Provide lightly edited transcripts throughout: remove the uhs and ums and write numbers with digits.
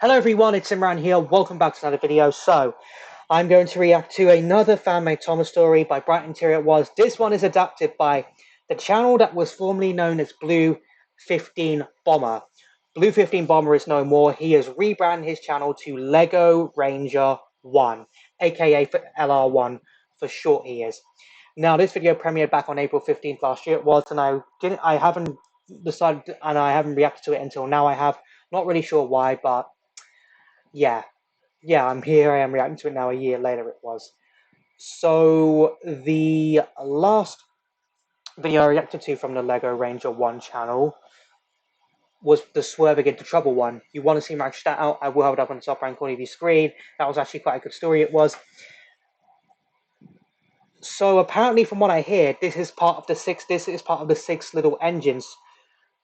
Hello everyone, it's Imran here. Welcome back to another video. So, I'm going to react to another fan-made Thomas story by BrightonTerrier. This one is adapted by the channel that was formerly known as Blue 15 Bomber. Blue 15 Bomber is no more. He has rebranded his channel to Lego Ranger 1, aka for LR1 for short he is. Now, this video premiered back on April 15th last year. It was, and I haven't decided, and I haven't reacted to it until now. I have not really sure why, but yeah, I'm here. I am reacting to it now. A year later, it was. So the last video I reacted to from the Lego Ranger 1 channel was the Swerving into Trouble one. You want to see my stat out? I will have it up on the top right corner of your screen. That was actually quite a good story. It was. So apparently, from what I hear, this is part of the six. This is part of the six little engines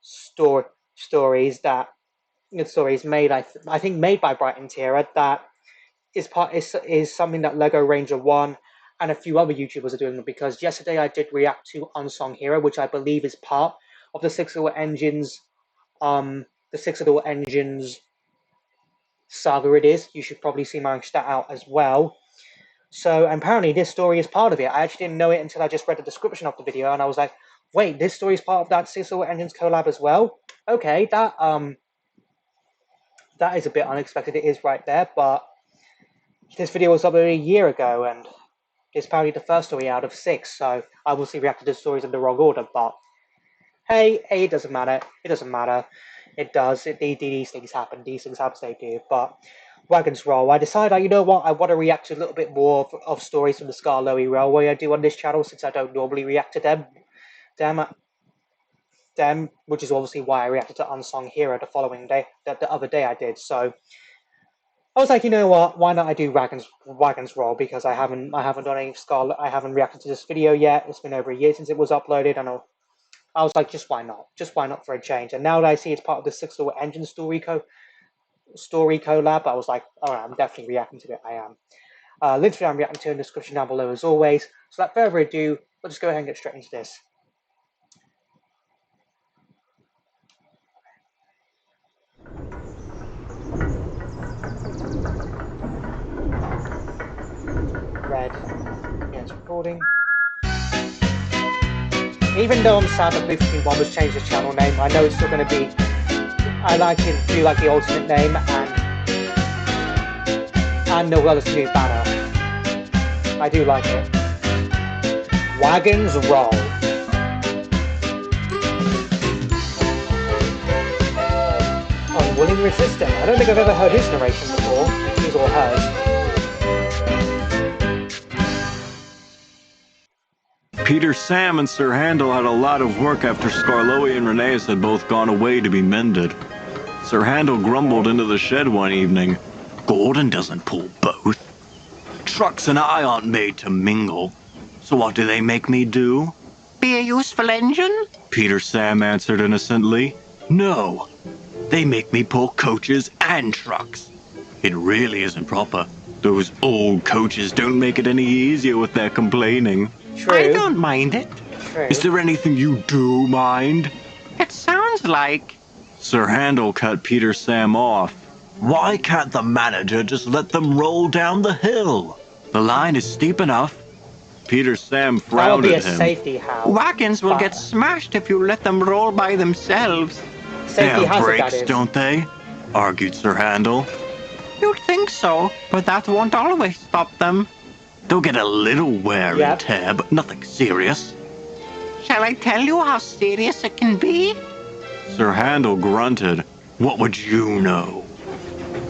stories that stories made. I think made by BrightonTerrier that is something that Lego Ranger 1 and a few other YouTubers are doing, because yesterday I did react to Unsung Hero, which I believe is part of the Six Little Engines saga it is. You should probably see my stat out as well. So apparently this story is part of it. I actually didn't know it until I just read the description of the video, and I was like, wait, this story is part of that Six Little Engines collab as well? Okay, that is a bit unexpected. It is right there, but this video was uploaded a year ago, and it's probably the first story out of 6, so I obviously reacted to stories in the wrong order, but hey, it doesn't matter. It doesn't matter. It does. These things happen. These things happen, they do. But Wagons roll. I decided, you know what, I want to react to a little bit more of stories from the Skarloey Railway I do on this channel, since I don't normally react to them, which is obviously why I reacted to Unsung Hero the following day, the other day I did, so I was like, you know what? Why not I do Wagons roll, because I haven't done any I haven't reacted to this video yet. It's been over a year since it was uploaded, and I was like, just why not? Just why not for a change? And now that I see it's part of the Six Little Engine story collab, I was like, all right, I'm definitely reacting to it. I am. Link to I'm reacting to in the description down below as always. So without further ado, let's just go ahead and get straight into this. Red. Yeah, it's recording. Even though I'm sad that Blue 15 Bombers changed his channel name, I know it's still going to be. I do like the alternate name and Noella's new banner. I do like it. Wagons roll. Unwilling resistant. I don't think I've ever heard his narration before. His or hers. Peter, Sam, and Sir Handel had a lot of work after Skarloey and Reneus had both gone away to be mended. Sir Handel grumbled into the shed one evening. Gordon doesn't pull both. Trucks and I aren't made to mingle. So what do they make me do? Be a useful engine? Peter Sam answered innocently. No, they make me pull coaches and trucks. It really isn't proper. Those old coaches don't make it any easier with their complaining. True. I don't mind it. True. Is there anything you do mind? It sounds like... Sir Handel cut Peter Sam off. Why can't the manager just let them roll down the hill? The line is steep enough. Peter Sam frowned at him. That would be a safety house. Wagons will get smashed if you let them roll by themselves. Safety They have hazard, brakes, that is. don't they? Argued Sir Handel. You'd think so, but that won't always stop them. They'll get a little wear and tear, but nothing serious. Shall I tell you how serious it can be? Sir Handel grunted. What would you know?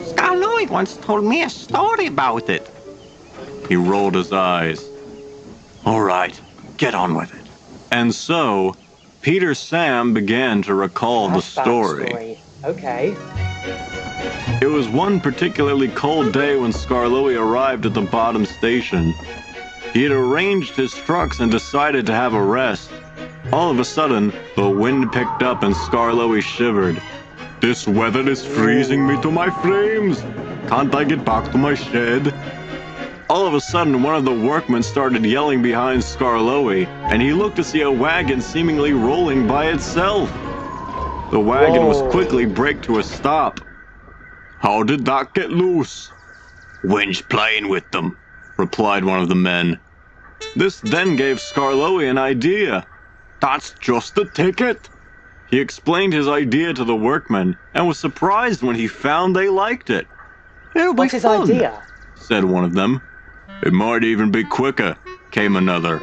Skarloey once told me a story about it. He rolled his eyes. All right, get on with it. And so, Peter Sam began to recall the story. Okay. It was one particularly cold day when Skarloey arrived at the bottom station. He had arranged his trucks and decided to have a rest. All of a sudden, the wind picked up and Skarloey shivered. This weather is freezing me to my frames. Can't I get back to my shed? All of a sudden, one of the workmen started yelling behind Skarloey, and he looked to see a wagon seemingly rolling by itself. The wagon was quickly braked to a stop. How did that get loose? Wind's playing with them, replied one of the men. This then gave Skarloey an idea. That's just the ticket. He explained his idea to the workmen and was surprised when he found they liked it. It'll be What's his fun, idea? said one of them. It might even be quicker, came another.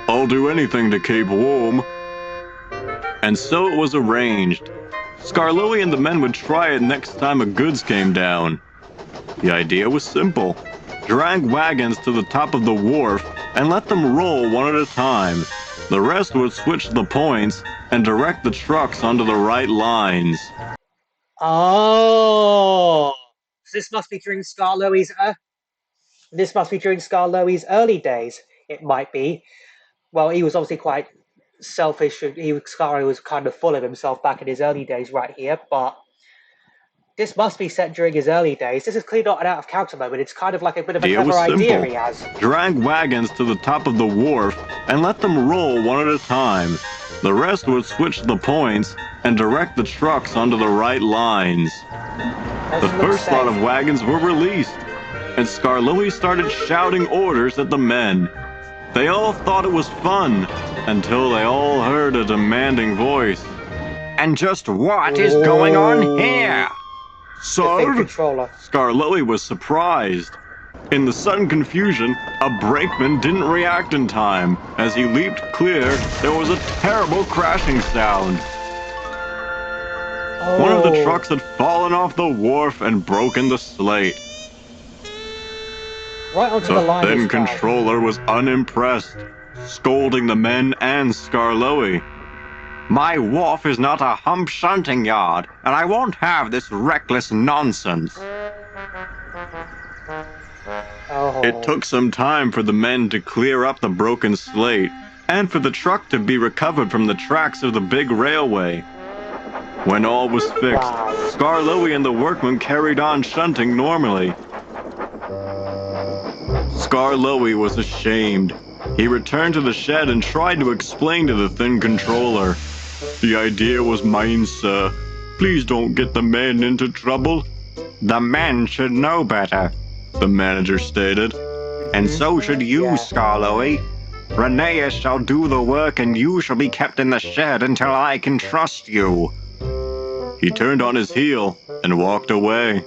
I'll do anything to keep warm. And so it was arranged. Skarloey and the men would try it next time a goods came down. The idea was simple. Drag wagons to the top of the wharf and let them roll one at a time. The rest would switch the points and direct the trucks onto the right lines. Oh, so this must be during Skarloey's early days. It might be. Well, he was obviously quite selfish. Skarloey was kind of full of himself back in his early days, right here. But this must be set during his early days. This is clearly not an out of character moment. It's kind of like a bit of a clever idea he has. Drag wagons to the top of the wharf and let them roll one at a time. The rest would switch the points and direct the trucks onto the right lines. The first lot of wagons were released, and Skarloey started shouting orders at the men. They all thought it was fun until they all heard a demanding voice. And just what is going on here? Sir, Skarloey was surprised. In the sudden confusion, a brakeman didn't react in time. As he leaped clear, there was a terrible crashing sound. One of the trucks had fallen off the wharf and broken the slate. Right onto the line. The thin controller was unimpressed, scolding the men and Skarloey. My wharf is not a hump shunting yard, and I won't have this reckless nonsense. It took some time for the men to clear up the broken slate, and for the truck to be recovered from the tracks of the big railway. When all was fixed, Skarloey and the workmen carried on shunting normally. Skarloey was ashamed. He returned to the shed and tried to explain to the thin controller. The idea was mine, sir. Please don't get the men into trouble. The men should know better, the manager stated. And so should you, Skarloey. Rheneas shall do the work and you shall be kept in the shed until I can trust you. He turned on his heel and walked away.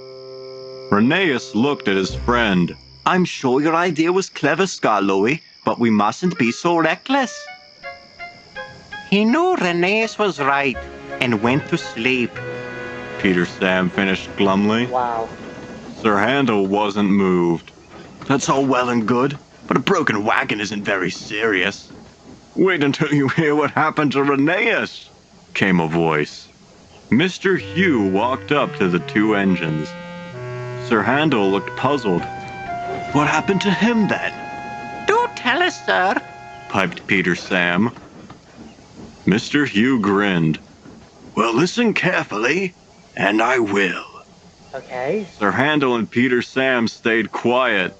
Rheneas looked at his friend. I'm sure your idea was clever, Skarloey, but we mustn't be so reckless. He knew Rheneas was right and went to sleep. Peter Sam finished glumly. Wow. Sir Handel wasn't moved. That's all well and good, but a broken wagon isn't very serious. Wait until you hear what happened to Rheneas, came a voice. Mr. Hugh walked up to the two engines. Sir Handel looked puzzled. What happened to him then? Do tell us, sir, piped Peter Sam. Mr. Hugh grinned. Well, listen carefully, and I will. Okay. Sir Handel and Peter Sam stayed quiet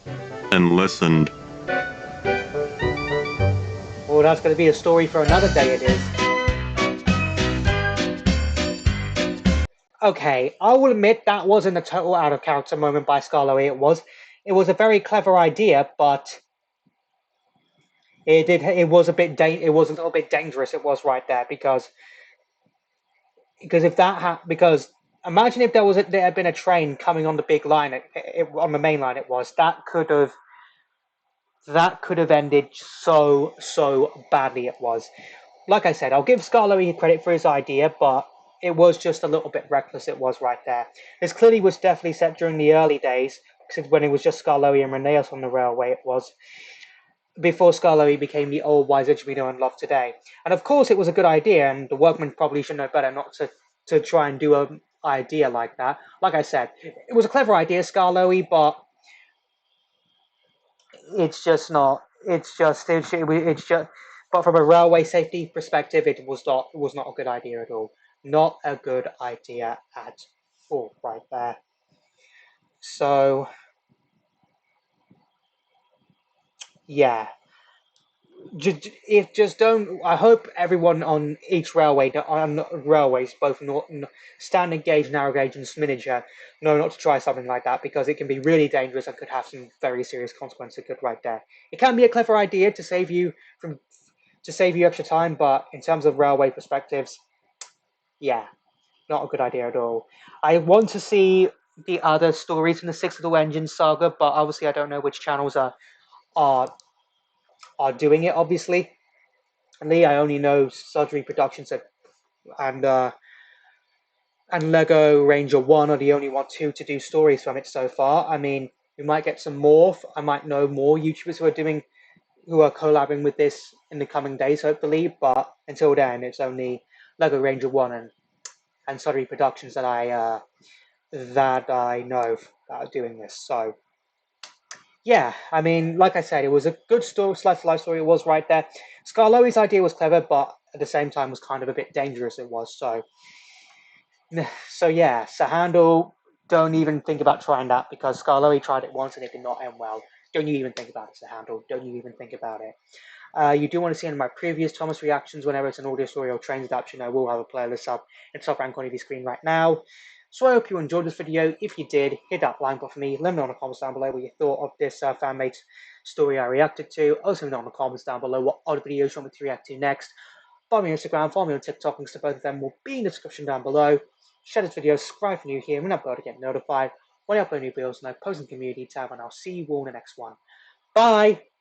and listened. Well, that's going to be a story for another day, it is. Okay, I will admit that wasn't a total out of character moment by Skarloey. It was a very clever idea, but it was a little bit dangerous. It was right there because because imagine if there had been a train coming on the big line, on the main line. That could have ended so badly. It was. Like I said, I'll give Skarloey credit for his idea, but it was just a little bit reckless. It was right there. This clearly was definitely set during the early days, when it was just Skarloey and Rheneas on the railway. It was before Skarloey became the old wise edge we know and love today. And of course, it was a good idea, and the workmen probably should know better not to try and do an idea like that. Like I said, it was a clever idea, Skarloey, but it's just not. It's just. But from a railway safety perspective, it was not a good idea at all. Not a good idea at all, right there. So, yeah. just don't. I hope everyone on each railway, on railways, both standard gauge, narrow gauge, and Sminager, know not to try something like that because it can be really dangerous and could have some very serious consequences. Good, right there. It can be a clever idea to save you extra time, but in terms of railway perspectives, yeah, not a good idea at all. I want to see the other stories in the Six Little Engines saga, but obviously I don't know which channels are are doing it. Obviously, I only know Surgery Productions and Lego Ranger One are the only two to do stories from it so far. I mean, we might get some more. I might know more YouTubers who are collabing with this in the coming days, hopefully. But until then, it's only Lego Ranger One and Surgery Productions that I know that are doing this. So yeah, I mean, like I said, it was a good story, slice of life story. It was right there. Skarloey's idea was clever, but at the same time was kind of a bit dangerous. It was so yeah. So handle, don't even think about trying that because Skarloey tried it once and it did not end well. Don't you even think about it, so handle. Don't you even think about it. You do want to see any of my previous Thomas reactions whenever it's an audio story or trains adaptation. I will have a playlist up in the top right corner of your screen right now. So I hope you enjoyed this video. If you did, hit that like button for me. Let me know in the comments down below what you thought of this fan-made story I reacted to. Also, let me know in the comments down below what other videos you want me to react to next. Follow me on Instagram, follow me on TikTok, links to both of them will be in the description down below. Share this video, subscribe if you're new here, and upload to get notified when I upload new videos, and I post in the community tab, and I'll see you all in the next one. Bye!